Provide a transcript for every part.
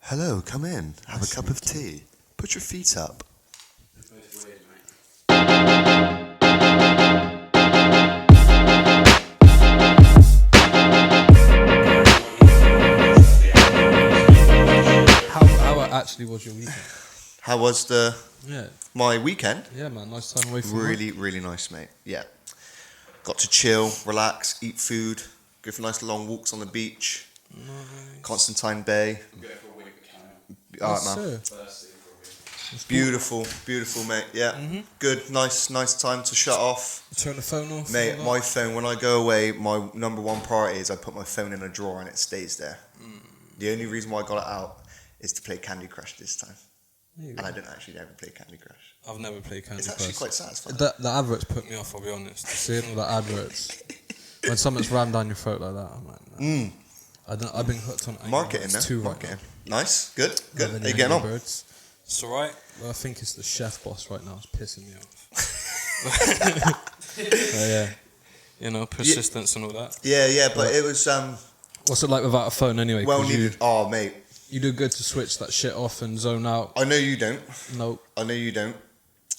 Hello, come in. Have a cup of tea. Put your feet up. How actually was your weekend? How was my weekend? Yeah, man. Nice time away from Really, really nice, mate. Yeah. Got to chill, relax, eat food, go for nice long walks on the beach. Nice. Constantine Bay. I'm going for a week at Canada. Alright, man. First thing for a week. Beautiful, beautiful, mate. Yeah. Good, nice time to shut off. Turn the phone off. Mate, my phone, when I go away, my number one priority is I put my phone in a drawer and it stays there. The only reason why I got it out is to play Candy Crush this time. And I don't actually ever play Candy Crush. I've never played Candy It's Crush. actually quite satisfying. The adverts put me off, I'll be honest. Seeing all the adverts. When something's rammed down your throat like that, I'm like, nah. I've been hooked on Angry Marketing, Birds no? 2 right Marketing. now. Nice, good. Loving How the you getting Angry on? Birds. It's alright. Well, I think it's the chef boss right now. It's pissing me off. Yeah. You know, persistence and all that. Yeah, but it was What's it like without a phone anyway? well 'Cause needed. Oh, mate, You do good to switch that shit off and zone out. I know you don't. Nope. I know you don't.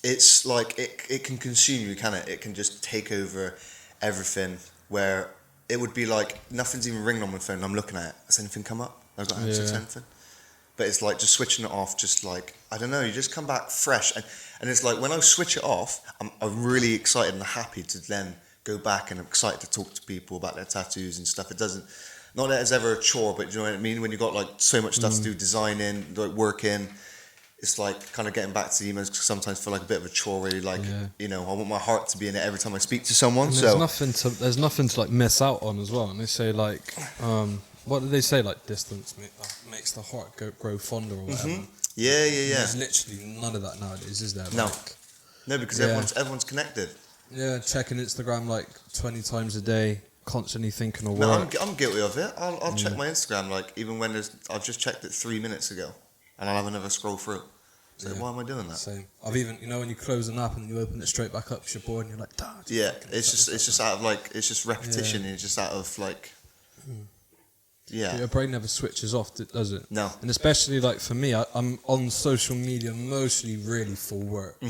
It's like it can consume you, can it? It can just take over everything. Where it would be like nothing's even ringing on my phone. I'm looking at it. Has anything come up? I've got access to anything. But it's like just switching it off. Just like I don't know. You just come back fresh, and it's like when I switch it off, I'm really excited and happy to then go back, and I'm excited to talk to people about their tattoos and stuff. It doesn't. Not that it's ever a chore, but you know what I mean? When you've got like so much stuff to do, designing, like working, it's like kind of getting back to emails sometimes feel like a bit of a chore really like, you know, I want my heart to be in it every time I speak to someone. And there's nothing to like miss out on as well. And they say like, what do they say? Like distance makes the heart grow fonder or whatever. Yeah. There's literally none of that nowadays, is there? No. Like, No, because everyone's connected. yeah, checking Instagram like 20 times a day, constantly thinking of No, work. I'm guilty of it. I'll check my Instagram like even when I've just checked it 3 minutes ago, and I'll have another scroll through. So why am I doing that? Same. I've even, you know, when you close an app and you open it straight back up, 'cause you're bored and you're like, damn. Yeah, it's just out of like it's just repetition. And it's just out of like. Yeah. Your brain never switches off, does it? No. And especially like for me, I'm on social media mostly really for work.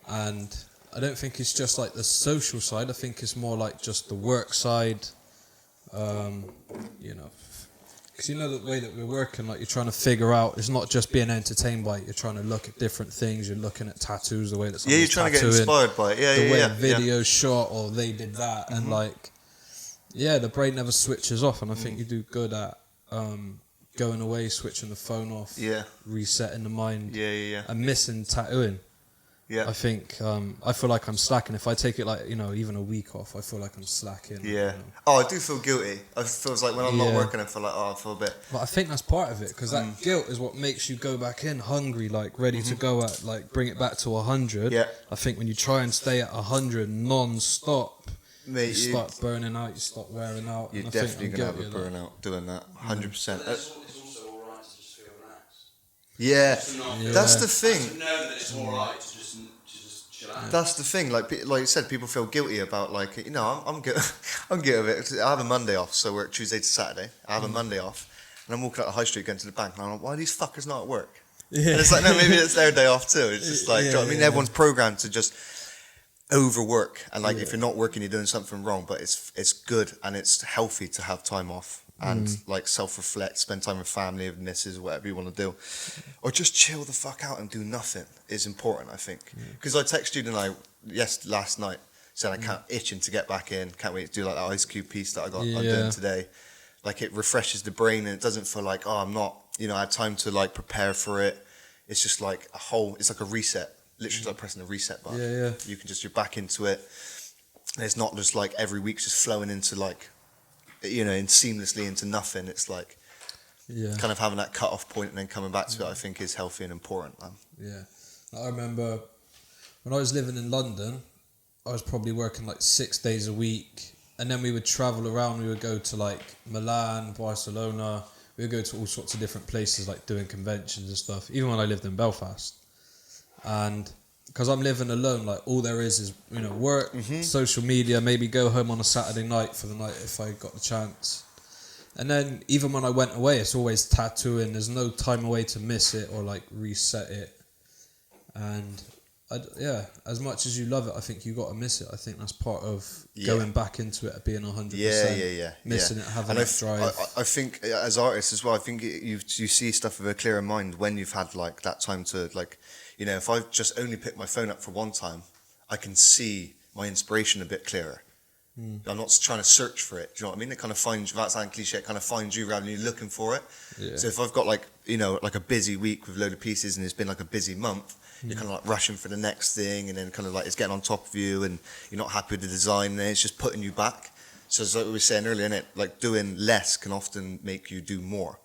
And I don't think it's just like the social side. I think it's more like just the work side. You know, because you know the way that we're working, like you're trying to figure out. It's not just being entertained by it. You're trying to look at different things. You're looking at tattoos, the way that someone's You're trying to get tattooing, inspired by it. the way a video shot or they did that, and like, yeah, the brain never switches off. And I think you do good at going away, switching the phone off, resetting the mind, and missing tattooing. Yeah. I think I feel like I'm slacking. If I take it like, you know, even a week off, I feel like I'm slacking. Yeah. You know. Oh, I do feel guilty. It feels like when I'm not working, I feel like I feel a bit. But I think that's part of it, because that guilt is what makes you go back in hungry, like ready to go at, like bring it back to 100. Yeah. I think when you try and stay at 100 non-stop, Mate, you start burning out, you start wearing out. You're and definitely I think gonna have a I'm guilty of burnout doing that. 100%. It's also alright to just feel relaxed. Yeah, Yeah. that's the thing. To know that it's alright to just chill out. That's the thing. Like you said, people feel guilty about like you know I'm guilty. I'm guilty of it. I have a Monday off, so we're Tuesday to Saturday. I have a Monday off, and I'm walking out the high street going to the bank, and I'm like, why are these fuckers not at work? Yeah. And it's like no, maybe it's their day off too. It's just like do you know what I mean, everyone's programmed to just overwork, and like if you're not working, you're doing something wrong. But it's good and it's healthy to have time off and like self-reflect, spend time with family, with misses, whatever you want to do, or just chill the fuck out and do nothing is important. I think because I texted you and last night said I can't itching to get back in. Can't wait to do like that Ice Cube piece that I'm doing today. Like it refreshes the brain and it doesn't feel like I'm not I had time to like prepare for it. It's just like it's like a reset. Literally like pressing the reset button. Yeah. You can you're back into it. And it's not just like every week's just flowing into like, and seamlessly into nothing. It's like kind of having that cut off point and then coming back to it, I think is healthy and important, man. Yeah. I remember when I was living in London, I was probably working like 6 days a week. And then we would travel around. We would go to like Milan, Barcelona. We would go to all sorts of different places, like doing conventions and stuff, even when I lived in Belfast. And because I'm living alone, like all there is work, social media, maybe go home on a Saturday night for the night if I got the chance. And then even when I went away, it's always tattooing. There's no time away to miss it or like reset it. And as much as you love it, I think you got to miss it. I think that's part of going back into it, being 100%. Missing it, having that drive. I think as artists as well, I think you see stuff with a clearer mind when you've had like that time to like, you know, if I just only pick my phone up for one time, I can see my inspiration a bit clearer. I'm not trying to search for it. Do you know what I mean? It kind of finds, without sounding cliche, it kind of finds you rather than you looking for it. Yeah. So if I've got like, you know, like a busy week with a load of pieces and it's been like a busy month, you're kind of like rushing for the next thing, and then kind of like it's getting on top of you and you're not happy with the design, and it's just putting you back. So as like we were saying earlier, innit, like doing less can often make you do more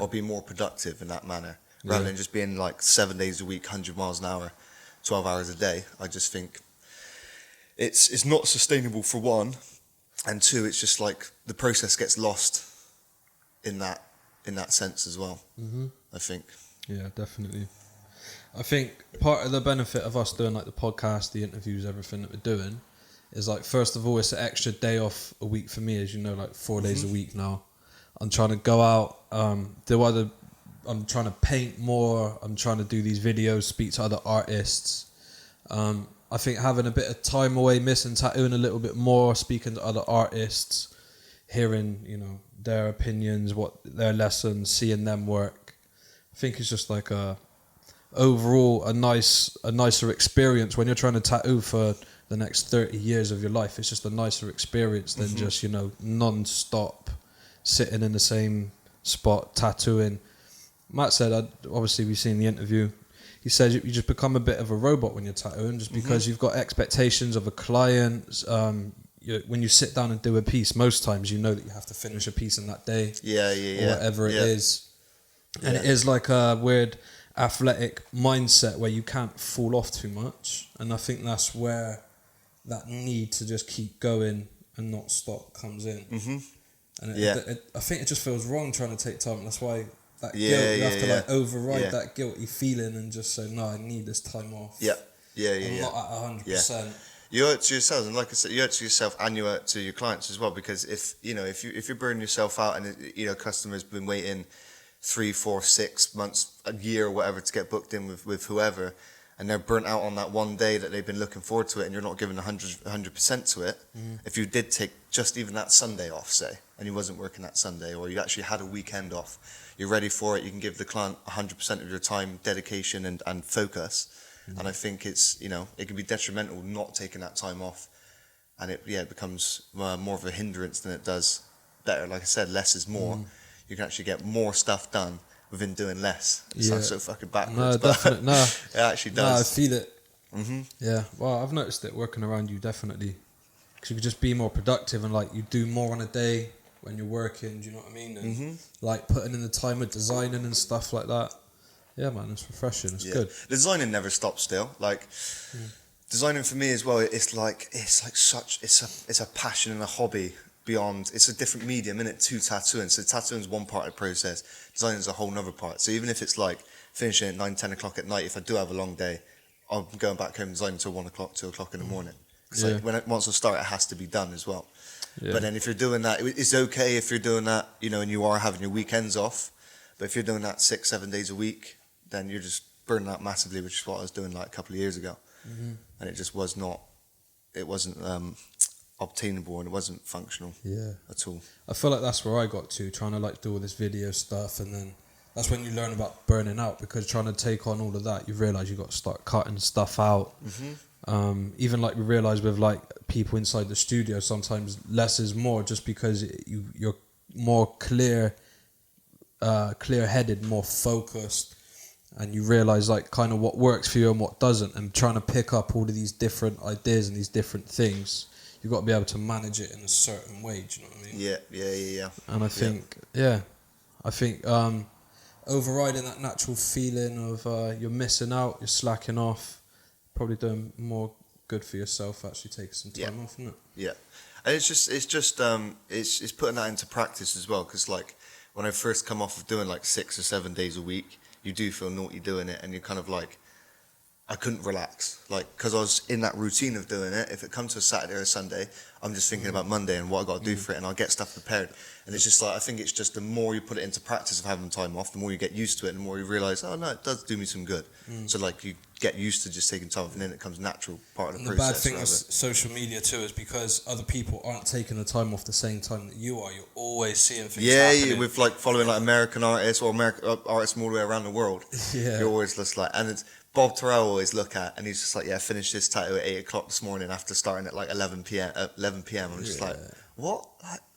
or be more productive in that manner, rather than just being like 7 days a week, 100 miles an hour, 12 hours a day. I just think it's not sustainable for one, and two, it's just like the process gets lost in that sense as well. I think. Yeah, definitely. I think part of the benefit of us doing like the podcast, the interviews, everything that we're doing is like, first of all, it's an extra day off a week for me, as you know, like 4 days a week now. I'm trying to go out, I'm trying to paint more, I'm trying to do these videos, speak to other artists. I think having a bit of time away, missing tattooing a little bit more, speaking to other artists, hearing, you know, their opinions, what their lessons, seeing them work. I think it's just like overall a nicer experience when you're trying to tattoo for the next 30 years of your life. It's just a nicer experience than just, you know, non-stop sitting in the same spot tattooing. Matt said, obviously we've seen the interview, he says you just become a bit of a robot when you're tattooing, just because you've got expectations of a client. When you sit down and do a piece, most times you know that you have to finish a piece in that day, or whatever it is, and it is like a weird athletic mindset where you can't fall off too much, and I think that's where that need to just keep going and not stop comes in. And I think it just feels wrong trying to take time. That's why that guilt, you have to like override that guilty feeling and just say, no, I need this time off. I'm not at 100%. You owe it to yourselves, and like I said, you owe it to yourself and you owe it to your clients as well. Because if you're burning yourself out, and you know, customers been waiting 3, 4, 6 months, a year, or whatever to get booked in with whoever, and they're burnt out on that one day that they've been looking forward to it, and you're not giving 100% to it. If you did take just even that Sunday off, say, and you wasn't working that Sunday, or you actually had a weekend off, you're ready for it, you can give the client 100% of your time, dedication and focus. And I think it's, you know, it can be detrimental not taking that time off, and it becomes more of a hindrance than it does better. Like I said, less is more. You can actually get more stuff done within doing less. It sounds so fucking backwards. No, definitely. No, it actually does. No, I feel it. Yeah. Well, I've noticed it working around you, definitely, because you could just be more productive and like you do more on a day when you're working. Do you know what I mean? And like putting in the time with designing and stuff like that. Yeah, man, it's refreshing. It's good. Designing never stops still. Like designing for me as well. It's a passion and a hobby. Beyond, it's a different medium, isn't it, to tattooing. So tattooing is one part of the process, designing is a whole nother part. So even if it's like finishing at 9, 10 o'clock at night, if I do have a long day, I'm going back home designing until 1 o'clock, 2 o'clock in the morning. Because like, once I start, it has to be done as well. But then if you're doing that, it's okay if you're doing that, you know, and you are having your weekends off. But if you're doing that 6, 7 days a week, then you're just burning out massively, which is what I was doing like a couple of years ago. And it just wasn't obtainable, and it wasn't functional at all. I feel like that's where I got to, trying to like do all this video stuff, and then that's when you learn about burning out, because trying to take on all of that, you realise you've got to start cutting stuff out. Even like we realise with like people inside the studio, sometimes less is more, just because you're more clear-headed, more focused, and you realise like kind of what works for you and what doesn't, and trying to pick up all of these different ideas and these different things. You've got to be able to manage it in a certain way, do you know what I mean? Yeah. And I think, overriding that natural feeling of you're missing out, you're slacking off, probably doing more good for yourself, actually taking some time off, isn't it? Yeah. And it's putting that into practice as well, because like when I first come off of doing like 6 or 7 days a week, you do feel naughty doing it, and you're kind of like, I couldn't relax, like, because I was in that routine of doing it. If it comes to a Saturday or a Sunday, I'm just thinking about Monday and what I got to do for it, and I'll get stuff prepared. And it's just like, I think it's just the more you put it into practice of having time off, the more you get used to it, and the more you realise, oh no, it does do me some good. So like, you get used to just taking time off, and then it becomes natural part of the And the process. bad thing with social media too is because other people aren't taking the time off the same time that you are. You're always seeing things happening. With like following like American artists or artists from all the way around the world. Yeah. You're always just like, and it's Bob Terrell I always look at, and he's just like, yeah, I finished this tattoo at 8 o'clock this morning after starting at like 11 p.m. I'm just like, what?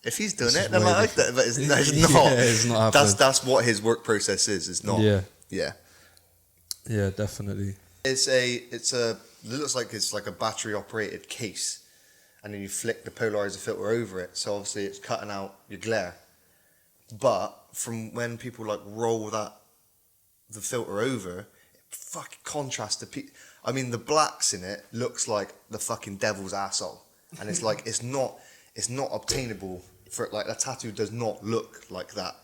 If he's doing This it, is then way like, different. but it's not. Yeah, it's not happening. That's what his work process is. It's not. Yeah, definitely. It looks like it's like a battery operated case, and then you flick the polarizer filter over it. So obviously it's cutting out your glare. But from when people like roll the filter over, it fucking contrasts I mean, the blacks in it looks like the fucking devil's asshole, and it's like it's not obtainable for, like, a tattoo does not look like that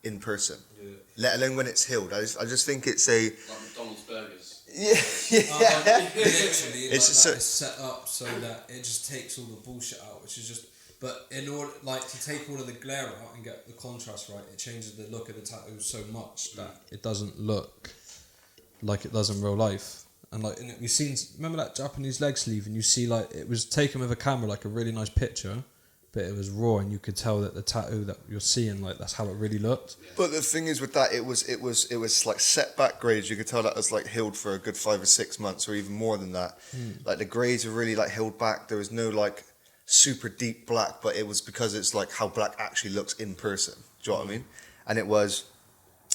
in person. Yeah. Let alone when it's healed. I just think it's a Like McDonald's burgers. yeah. Literally, It's just it's set up so that it just takes all the bullshit out, which is just. But in order, like, to take all of the glare out and get the contrast right, it changes the look of the tattoo so much that it doesn't look like it does in real life. And like, we've seen, remember that Japanese leg sleeve, and you see like it was taken with a camera, like a really nice picture, but it was raw, and you could tell that the tattoo that you're seeing, like, that's how it really looked. But the thing is with that, it was like setback grades. You could tell that was like healed for a good 5 or 6 months, or even more than that. Like, the grades were really like healed back. There was no like super deep black, but it was because it's like how black actually looks in person. Do you know what I mean? And it was,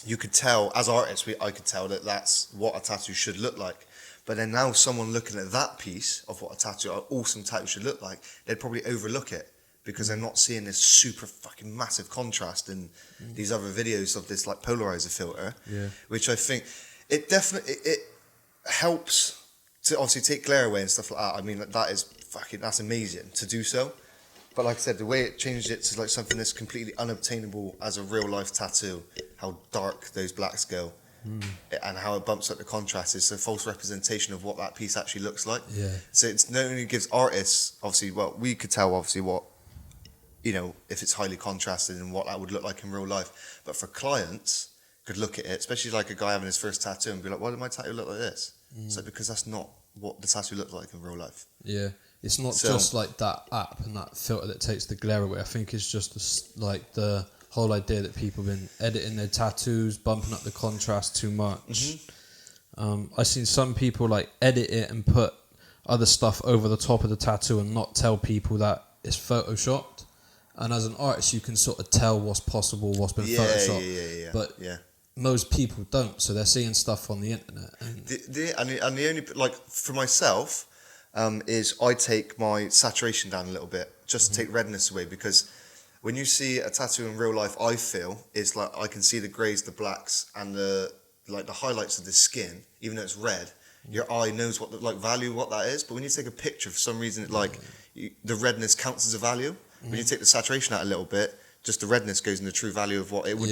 you could tell as artists, I could tell that that's what a tattoo should look like. But then now someone looking at that piece of what an awesome tattoo should look like, they'd probably overlook it because they're not seeing this super fucking massive contrast in these other videos of this like polarizer filter. Yeah. Which I think it definitely it helps to obviously take glare away and stuff like that. I mean, that's amazing to do so. But like I said, the way it changed it to like something that's completely unobtainable as a real life tattoo, how dark those blacks go. And how it bumps up the contrast is a false representation of what that piece actually looks like. Yeah. So it's not only gives artists, obviously, well, we could tell obviously what, you know, if it's highly contrasted and what that would look like in real life. But for clients, could look at it, especially like a guy having his first tattoo and be like, why did my tattoo look like this? It's like, because that's not what the tattoo looked like in real life. Yeah. It's not just like that app and that filter that takes the glare away. I think it's just like the whole idea that people have been editing their tattoos, bumping up the contrast too much. I've seen some people like edit it and put other stuff over the top of the tattoo and not tell people that it's photoshopped. And as an artist, you can sort of tell what's possible, what's been photoshopped. Yeah. But most people don't, so they're seeing stuff on the internet. And the only, like, for myself, is I take my saturation down a little bit just to take redness away, because when you see a tattoo in real life, I feel it's like I can see the greys, the blacks, and the highlights of the skin. Even though it's red, your eye knows what value what that is. But when you take a picture, for some reason, the redness counts as a value. When you take the saturation out a little bit, just the redness goes in the true value of what it would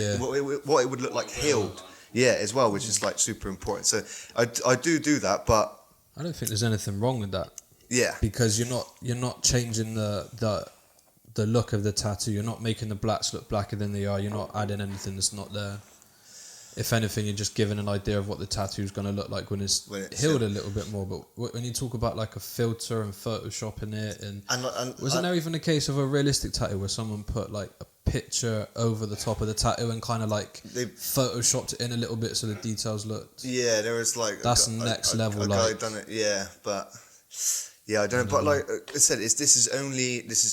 what it would look like healed. Yeah, as well, which is like super important. So I do that, but I don't think there's anything wrong with that. Yeah, because you're not changing the look of the tattoo. You're not making the blacks look blacker than they are. You're not adding anything that's not there. If anything, you're just giving an idea of what the tattoo is going to look like when it's healed a little bit more. But when you talk about like a filter and photoshopping it, and wasn't there even a case of a realistic tattoo where someone put like a picture over the top of the tattoo and kind of like they photoshopped it in a little bit so the details looked. Yeah, there was like that's next level. A guy done it. Yeah, but. Yeah, I don't know, but like I said, this is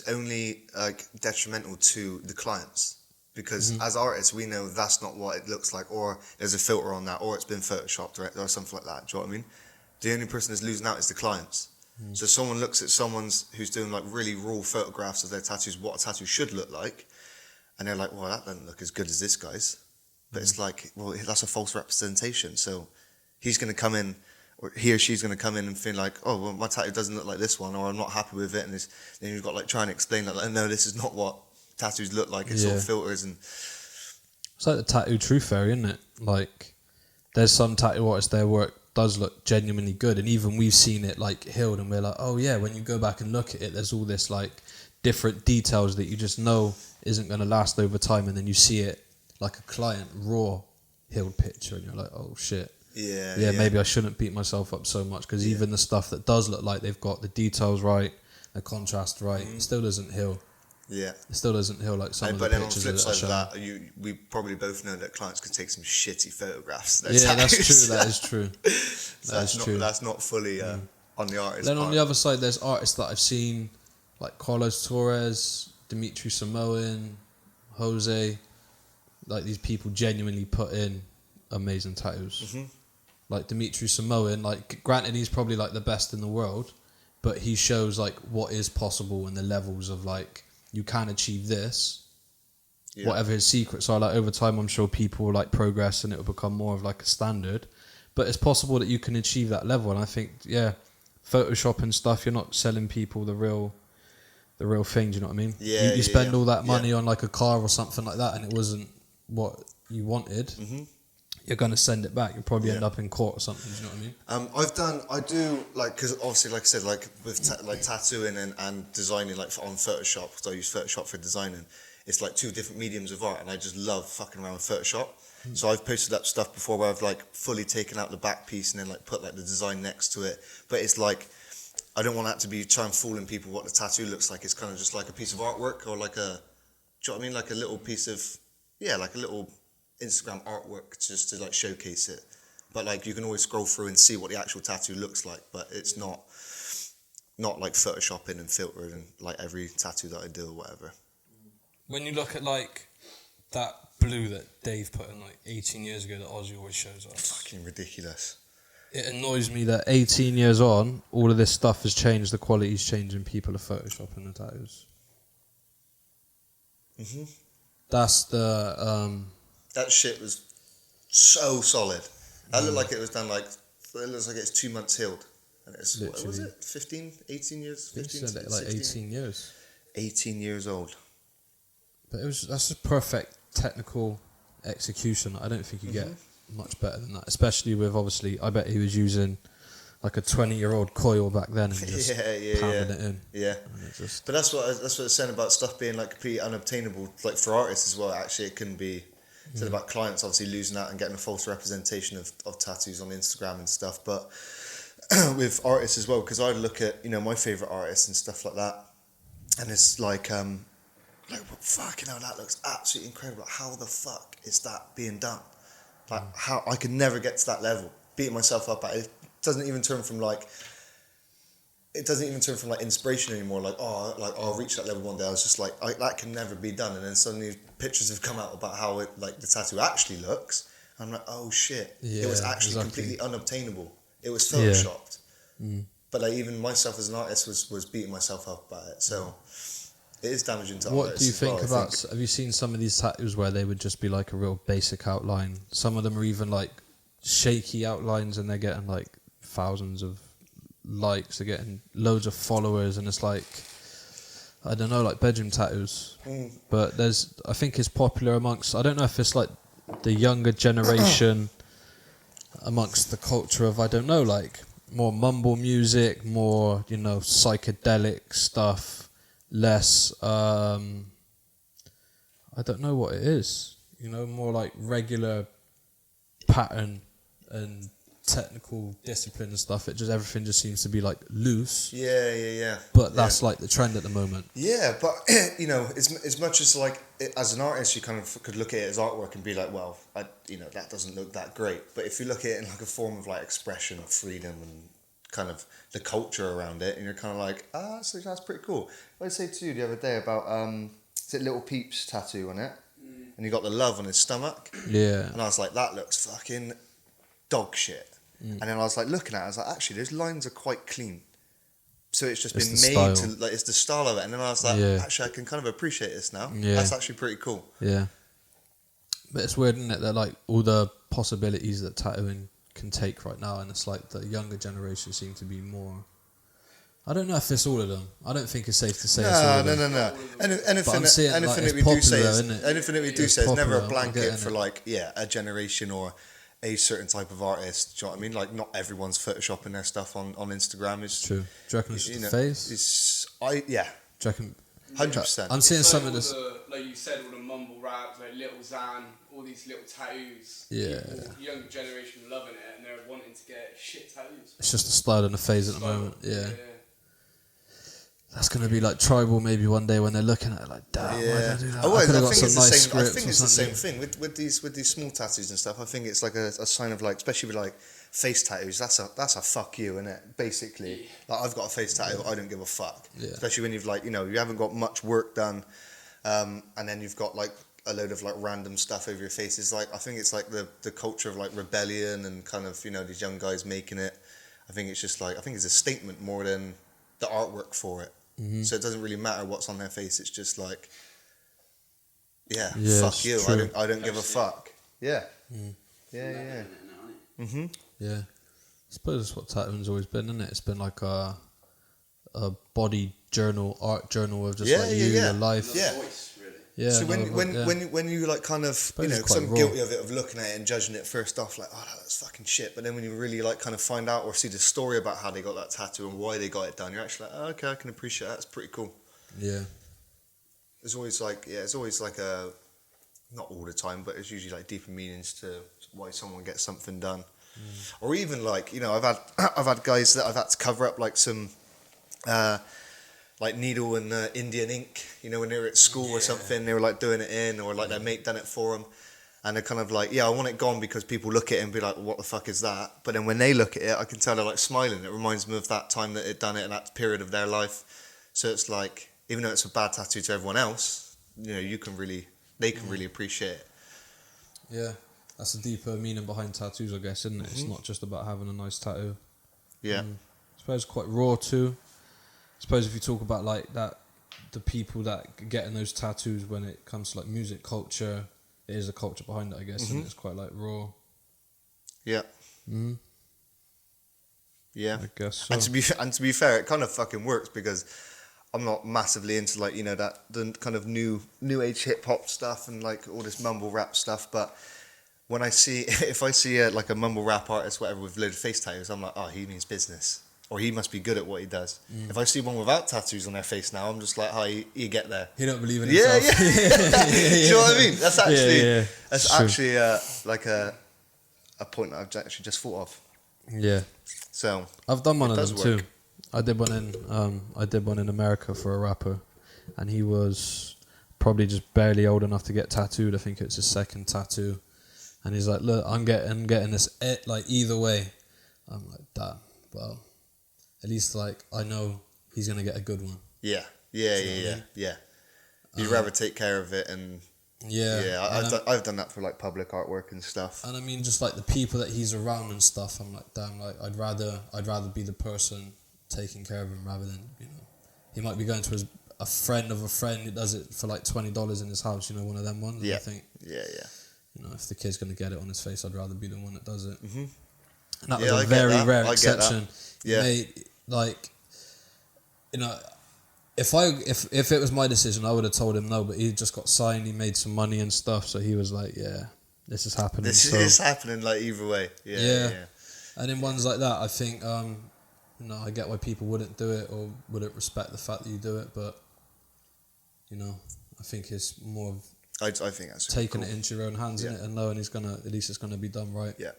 only like detrimental to the clients, because as artists we know that's not what it looks like, or there's a filter on that, or it's been photoshopped or something like that. Do you know what I mean? The only person that's losing out is the clients. So someone looks at who's doing like really raw photographs of their tattoos, what a tattoo should look like, and they're like, well, that doesn't look as good as this guy's. But it's like, well, that's a false representation. So he's going to come in. Or he or she's going to come in and feel like, oh, well, my tattoo doesn't look like this one, or I'm not happy with it, and then you've got like trying to explain that, like, no, this is not what tattoos look like. It's all filters and. It's like the tattoo truth fairy, isn't it? Like, there's some tattoo artists, their work does look genuinely good, and even we've seen it like healed, and we're like, oh yeah, when you go back and look at it, there's all this like different details that you just know isn't going to last over time, and then you see it like a client raw healed picture, and you're like, oh shit. Yeah, maybe I shouldn't beat myself up so much, because even the stuff that does look like they've got the details right, the contrast right, it still doesn't heal. Yeah, it still doesn't heal like some of the pictures. But then on the flip side of that, we probably both know that clients can take some shitty photographs. Yeah, that's true. That is true. That's not fully on the artist. Then on the other side, there's artists that I've seen, like Carlos Torres, Dimitri Samoan, Jose. Like, these people genuinely put in amazing tattoos. Like Dimitri Samoan, like, granted he's probably like the best in the world, but he shows like what is possible and the levels of like, you can achieve this, whatever his secrets are. Like, over time, I'm sure people will like progress and it will become more of like a standard, but it's possible that you can achieve that level. And I think, Photoshop and stuff, you're not selling people the real thing. Do you know what I mean? You spend all that money on like a car or something like that, and it wasn't what you wanted. You're going to send it back. You'll probably end up in court or something. Do you know what I mean? I do, like, because obviously, like I said, like with tattooing and designing, like on Photoshop, because I use Photoshop for designing, it's like two different mediums of art, and I just love fucking around with Photoshop. So I've posted up stuff before where I've like fully taken out the back piece and then like put like the design next to it. But it's like, I don't want that to be trying fooling people what the tattoo looks like. It's kind of just like a piece of artwork, or like a, do you know what I mean? Like a little piece of, like a little Instagram artwork just to like showcase it. But like, you can always scroll through and see what the actual tattoo looks like, but it's not like photoshopping and filtering and like every tattoo that I do or whatever. When you look at like that blue that Dave put in like 18 years ago that Ozzy always shows us, fucking ridiculous. It annoys me that 18 years on, all of this stuff has changed, the quality's changed, and people are photoshopping the tattoos. That's the that shit was so solid. That looked like it was done like, it looks like it's 2 months healed. And it's, what was it? 15, 18 years? 15, like 18 years. 18 years old. But that's a perfect technical execution. I don't think you get much better than that. Especially with, obviously, I bet he was using like a 20-year-old coil back then and just pounding it in. Yeah. But that's what it's saying about stuff being like completely unobtainable, like for artists as well. Actually, it can be said about clients obviously losing out and getting a false representation of tattoos on Instagram and stuff. But with artists as well, because I look at, my favourite artists and stuff like that, and it's like fucking hell, that looks absolutely incredible. How the fuck is that being done? Like, how I could never get to that level. Beating myself up at it. It doesn't even turn from like inspiration anymore. Like, I'll reach that level one day. I was just like, that can never be done. And then suddenly pictures have come out about how it, like, the tattoo actually looks. I'm like, oh shit, it was actually completely unobtainable. It was photoshopped. But like, even myself as an artist was beating myself up about it. So it is damaging to artists. What do you think about? Have you seen some of these tattoos where they would just be like a real basic outline? Some of them are even like shaky outlines, and they're getting like thousands of likes. They're getting loads of followers, and it's like, I don't know, like bedroom tattoos. But I think it's popular amongst, I don't know if it's like the younger generation amongst the culture of, I don't know, like more mumble music, more, psychedelic stuff, less, I don't know what it is, more like regular pattern and technical discipline and stuff. Everything just seems to be like loose. Yeah. But that's like the trend at the moment. Yeah, but as much as like as an artist, you kind of could look at it as artwork and be like, well, that doesn't look that great. But if you look at it in like a form of like expression of freedom and kind of the culture around it, and you're kind of like, so that's pretty cool. I said to you the other day about is it Little Peep's tattoo on it, and he got the love on his stomach. Yeah, and I was like, that looks fucking dog shit. And then I was like looking at it, I was like, actually those lines are quite clean, so it's just been made to like, it's the style of it. And then I was like, actually I can kind of appreciate this now. That's actually pretty cool. But it's weird, isn't it, that like all the possibilities that tattooing can take right now, and it's like the younger generation seem to be more, I don't know if it's all of them. I don't think it's safe to say it's all of them. No. Anything that we do say is never a blanket for like, a generation or a certain type of artist. Do you know what I mean? Like, not everyone's photoshopping their stuff on Instagram. It's True. Do you reckon it's you just know, the face? yeah, Do you reckon? 100%. I'm seeing It's some like of this. all the, like you said, all the mumble raps, like Little Xan, all these little tattoos. Yeah. People, younger generation loving it, and they're wanting to get shit tattoos. It's just a slide in the phase at the moment. Yeah. That's gonna be like tribal maybe one day when they're looking at it like, damn, why did I do that? Oh, well, I could have I got think some it's the nice same. I scripts think or it's the something. same thing with these small tattoos and stuff. I think it's like a sign of like, especially with like face tattoos. That's a fuck you, isn't it? Basically, like I've got a face tattoo. I don't give a fuck. Yeah. Especially when you've like, you know, you haven't got much work done, and then you've got like a load of like random stuff over your face. It's like, I think it's like the culture of like rebellion and kind of, you know, these young guys making it. I think it's just like, I think it's a statement more than the artwork for it. Mm-hmm. So it doesn't really matter what's on their face. It's just like, yeah, Yeah, fuck it's you. true. I don't give a fuck. Yeah. Mm. Yeah. Mm-hmm. Yeah. I suppose that's what tattooing's always been, isn't it? It's been like a body journal, art journal of just Yeah, like yeah, you, yeah. your life. Yeah. Voice, really. Yeah. So no, when you like kind of, you know, it's 'cause quite I'm raw. guilty of it, of looking at it and judging it first off, like, oh, that's fucking shit. But then when you really like kind of find out or see the story about how they got that tattoo and why they got it done, you're actually like, oh, okay, I can appreciate that. It's pretty cool. Yeah. There's always like, it's always like a, not all the time, but it's usually like deeper meanings to why someone gets something done. Or even like, you know, I've had guys that I've had to cover up like some like needle and Indian ink, you know, when they were at school or something, they were like doing it in, or like their mate done it for them, and they're kind of like, yeah, I want it gone because people look at it and be like, what the fuck is that? But then when they look at it, I can tell they're like smiling. It reminds me of that time that they'd done it in that period of their life. So it's like, even though it's a bad tattoo to everyone else, you know, they can really appreciate it. Yeah. That's a deeper meaning behind tattoos, I guess, isn't it? It's not just about having a nice tattoo. Yeah. I suppose quite raw too. I suppose if you talk about like that, the people that getting those tattoos when it comes to like music culture, it is a culture behind it, I guess, and it's quite like raw. Yeah. Mm-hmm. Yeah. I guess so. And to be fair, it kind of fucking works because I'm not massively into like, you know, the kind of new age hip hop stuff and like all this mumble rap stuff, but when if I see like a mumble rap artist, whatever, with loads of face tattoos, I'm like, oh, he means business, or he must be good at what he does. If I see one without tattoos on their face now, I'm just like, how you get there? He don't believe in Yeah, himself. yeah. Do you know what I mean? That's actually It's true. like a point that I've actually just thought of. Yeah. So I've done one of does them work. too. I did one in America for a rapper, and he was probably just barely old enough to get tattooed. I think it's his second tattoo, and he's like, "Look, I'm getting this like either way." I'm like, "Damn, well, at least like I know he's gonna get a good one." Yeah. You'd rather take care of it and I've done that for like public artwork and stuff. And I mean, just like the people that he's around and stuff, I'm like, damn, like I'd rather be the person taking care of him rather than, you know, he might be going to a friend of a friend who does it for like $20 in his house, you know, one of them ones. Yeah. And I think, you know, if the kid's gonna get it on his face, I'd rather be the one that does it. Mm-hmm. And that Yeah, was I a get very that. rare I get that. exception. Yeah. Mate, like, you know, if it was my decision, I would have told him no, but he just got signed, he made some money and stuff, so he was like, yeah, this is happening. This is happening like either way. Yeah. And in ones like that, I think, you know, I get why people wouldn't do it or wouldn't respect the fact that you do it, but, you know, I think it's more of I think that's taking cool. it into your own hands, innit, and knowing at least it's gonna be done right. Yeah.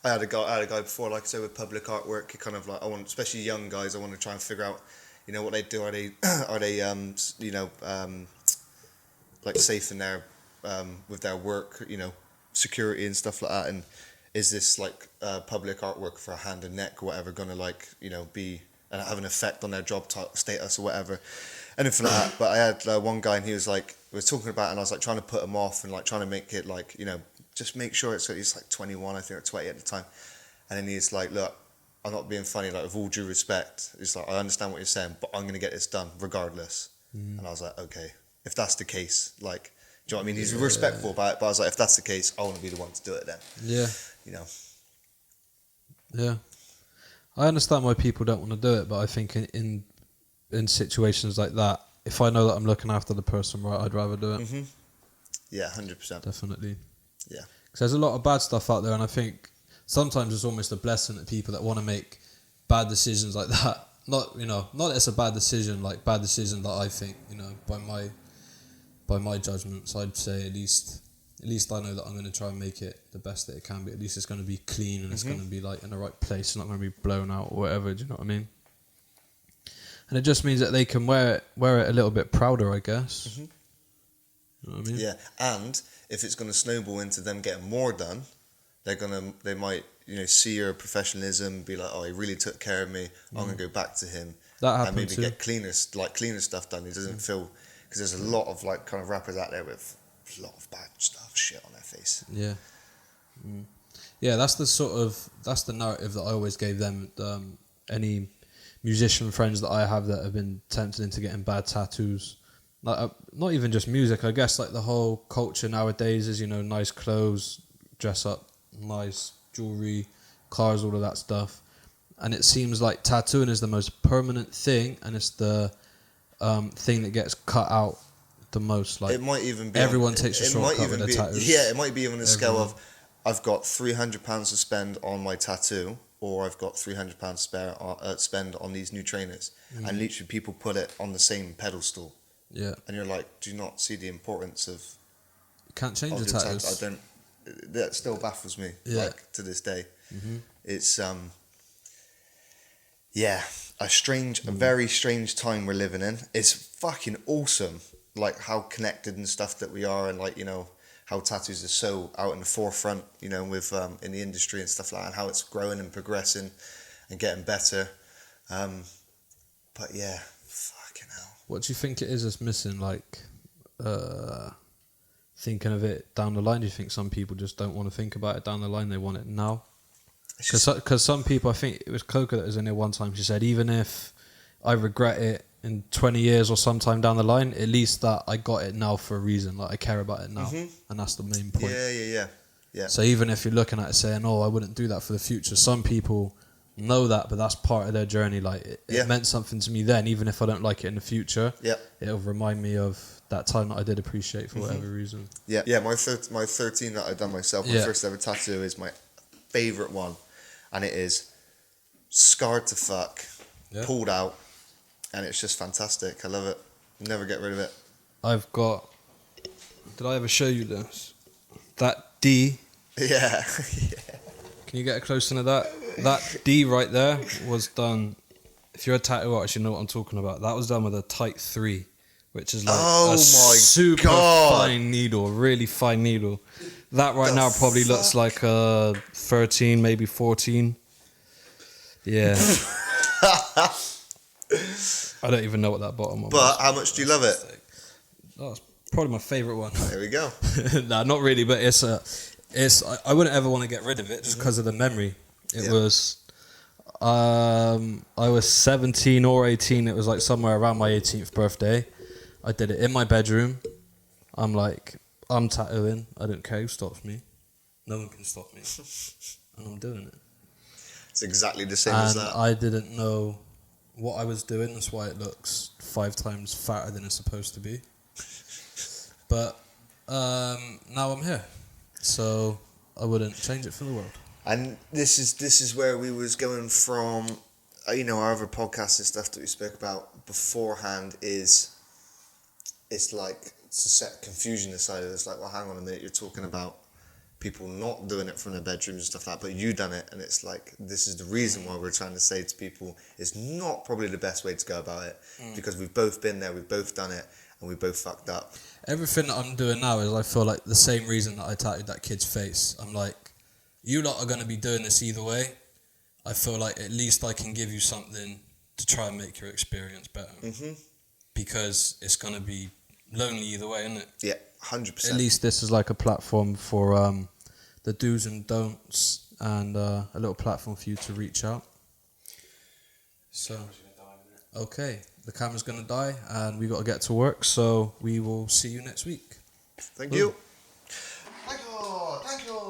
I had a guy before, like I said, with public artwork, kind of like, especially young guys, I want to try and figure out, you know, what they do. Are they you know, like safe in their, with their work, you know, security and stuff like that, and is this like public artwork for a hand and neck or whatever going to, like, you know, be have an effect on their job status or whatever, anything like that. But I had one guy and he was like, we were talking about it, and I was like trying to put him off and like trying to make it like, you know, just make sure he's like 21, I think, or 20 at the time. And then he's like, look, I'm not being funny, like with all due respect, he's like, I understand what you're saying, but I'm going to get this done regardless. And I was like, okay, if that's the case, like, do you know what I mean? He's respectful about it, but I was like, if that's the case, I want to be the one to do it then. Yeah. You know? Yeah. I understand why people don't want to do it, but I think in situations like that, if I know that I'm looking after the person right, I'd rather do it. Mm-hmm. Yeah, 100%. Definitely. Yeah. Because there's a lot of bad stuff out there, and I think sometimes it's almost a blessing that people that want to make bad decisions like that. Not that it's a bad decision, like bad decision that I think, by my judgments, I'd say at least I know that I'm going to try and make it the best that it can be. At least it's going to be clean and it's going to be like in the right place. It's not going to be blown out or whatever. Do you know what I mean? And it just means that they can wear it a little bit prouder, I guess. You know what I mean? Yeah, and if it's going to snowball into them getting more done, they might see your professionalism, be like, oh, he really took care of me. I'm going to go back to him. That and happened maybe too. get cleaner stuff done. He doesn't feel, because there's a lot of like kind of rappers out there with a lot of bad shit on their face. Yeah. Yeah, that's the narrative that I always gave them. Any musician friends that I have that have been tempted into getting bad tattoos, like not even just music, I guess, like the whole culture nowadays is, nice clothes, dress up, nice jewelry, cars, all of that stuff. And it seems like tattooing is the most permanent thing, and it's the thing that gets cut out the most. Like, it might even be everyone takes a shortcut with their tattoos. Yeah, it might be even a scale of, I've got £300 to spend on my tattoo, or I've got £300 to spend on these new trainers. And literally people put it on the same pedestal. Yeah. And you're like, do you not see the importance of... You can't change the your tattoos. That still baffles me, like, to this day. It's, a very strange time we're living in. It's fucking awesome, like, how connected and stuff that we are, and, like, how tattoos are so out in the forefront, with in the industry and stuff like that, and how it's growing and progressing and getting better. But yeah, fucking hell. What do you think it is that's missing? Like, thinking of it down the line. Do you think some people just don't want to think about it down the line? They want it now. Because some people, I think it was Coca that was in there one time. She said, even if I regret it in 20 years or sometime down the line, at least that I got it now for a reason. Like, I care about it now. And that's the main point. Yeah. So even if you're looking at it saying, oh, I wouldn't do that for the future, some people know that, but that's part of their journey. Like, it meant something to me then, even if I don't like it in the future. It'll remind me of that time that I did appreciate for whatever reason. My 13 that I've done myself, my first ever tattoo, is my favourite one. And it is scarred to fuck, pulled out, and it's just fantastic. I love it. Never get rid of it. I've got... Did I ever show you this? That D. Yeah. Can you get closer to that? That D right there was done... If you're a tattoo artist, you know what I'm talking about. That was done with a Type 3, which is like super fine needle, really fine needle. That right now probably looks like a 13, maybe 14. Yeah. I don't even know what that bottom one was. But how much do you love it? That's probably my favourite one. There we go. Nah, not really, but I wouldn't ever want to get rid of it just because of the memory. It was... I was 17 or 18. It was like somewhere around my 18th birthday. I did it in my bedroom. I'm tattooing. I don't care who stops me. No one can stop me. And I'm doing it. It's exactly the same as that. I didn't know what I was doing. That's why it looks 5 times fatter than it's supposed to be. But now I'm here. So I wouldn't change it for the world. And this is where we was going from, our other podcasts and stuff that we spoke about beforehand it's like, to set confusion aside, it's like, well, hang on a minute, you're talking about people not doing it from their bedrooms and stuff like that, but you done it, and it's like, this is the reason why we're trying to say to people, it's not probably the best way to go about it, because we've both been there, we've both done it, and we both fucked up. Everything that I'm doing now is, I feel like, the same reason that I tattooed that kid's face. I'm like, you lot are going to be doing this either way. I feel like at least I can give you something to try and make your experience better. Because it's going to be lonely either way, isn't it? Yeah, 100%. At least this is like a platform for the do's and don'ts, and a little platform for you to reach out. So, okay, the camera's going to die, and we got to get to work, so we will see you next week. Thank you. Thank you.